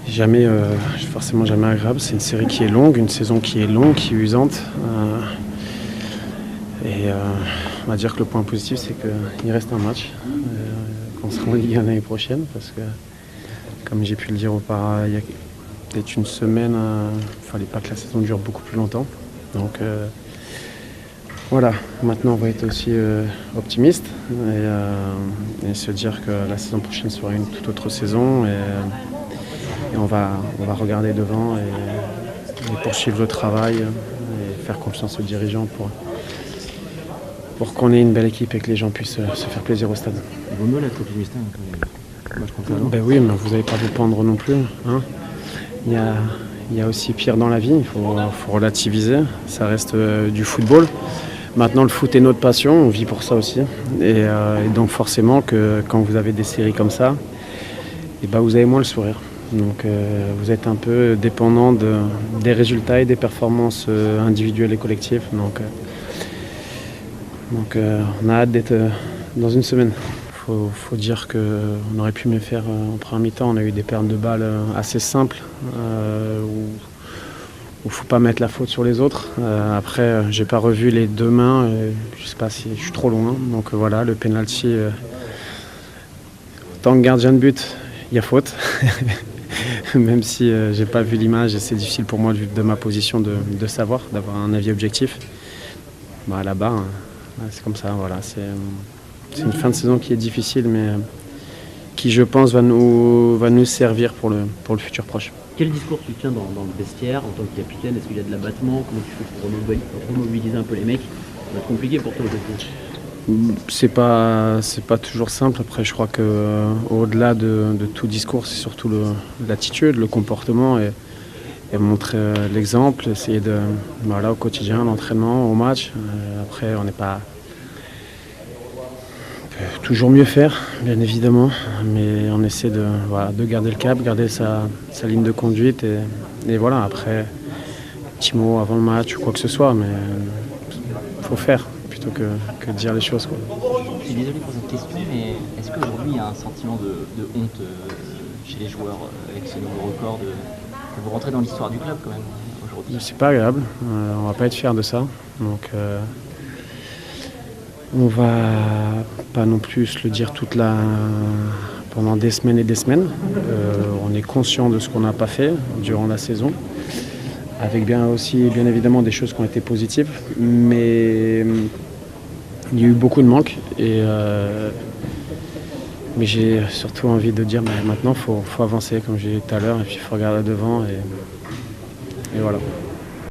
Jamais, forcément jamais agréable. C'est une série qui est longue, une saison qui est longue, qui est usante. On va dire que le point positif, c'est qu'il reste un match, qu'on sera en Ligue 1 l'année prochaine, parce que, comme j'ai pu le dire auparavant, il y a peut-être une semaine, il ne fallait pas que la saison dure beaucoup plus longtemps. Donc voilà, maintenant on va être aussi optimiste et se dire que la saison prochaine sera une toute autre saison et on va regarder devant et poursuivre le travail et faire confiance aux dirigeants pour qu'on ait une belle équipe et que les gens puissent se faire plaisir au stade. Il vaut mieux être optimiste un match contre l'autre. Ben oui, mais vous n'allez pas vous pendre non plus. Hein. Il y a aussi pire dans la vie, il faut relativiser, ça reste du football. Maintenant le foot est notre passion, on vit pour ça aussi. Et donc forcément que quand vous avez des séries comme ça, et ben vous avez moins le sourire. Donc vous êtes un peu dépendant des résultats et des performances individuelles et collectives. Donc on a hâte d'être dans une semaine. Faut dire qu'on aurait pu mieux faire en première mi-temps. On a eu des pertes de balles assez simples où il ne faut pas mettre la faute sur les autres. Après, j'ai pas revu les deux mains. Je ne sais pas si je suis trop loin. Donc voilà, le penalty. En tant que gardien de but, il y a faute. Même si j'ai pas vu l'image et c'est difficile pour moi de ma position de savoir, d'avoir un avis objectif. Bah, là-bas, c'est comme ça. Voilà, c'est une fin de saison qui est difficile, mais qui, je pense, va nous servir pour le futur proche. Quel discours tu tiens dans le vestiaire en tant que capitaine? Est-ce qu'il y a de l'abattement? Comment tu fais pour remobiliser un peu les mecs? Ça va être compliqué pour toi aujourd'hui. C'est pas toujours simple. Après, je crois qu'au-delà de tout discours, c'est surtout l'attitude, le comportement et montrer l'exemple, essayer au quotidien, l'entraînement, au match. Après, on n'est pas... toujours mieux faire, bien évidemment, mais on essaie de garder le cap, garder sa ligne de conduite et voilà, après, petit mot avant le match ou quoi que ce soit, mais il faut faire plutôt que de dire les choses, quoi. Je suis désolé pour cette question, mais est-ce qu'aujourd'hui il y a un sentiment de honte chez les joueurs avec ce nouveau record que vous rentrez dans l'histoire du club quand même aujourd'hui? C'est pas agréable, on va pas être fiers de ça, donc on va pas non plus se le dire pendant des semaines et des semaines. On est conscient de ce qu'on n'a pas fait durant la saison, avec bien évidemment des choses qui ont été positives, mais il y a eu beaucoup de manques mais j'ai surtout envie de dire maintenant il faut avancer comme j'ai dit tout à l'heure et puis il faut regarder devant et voilà.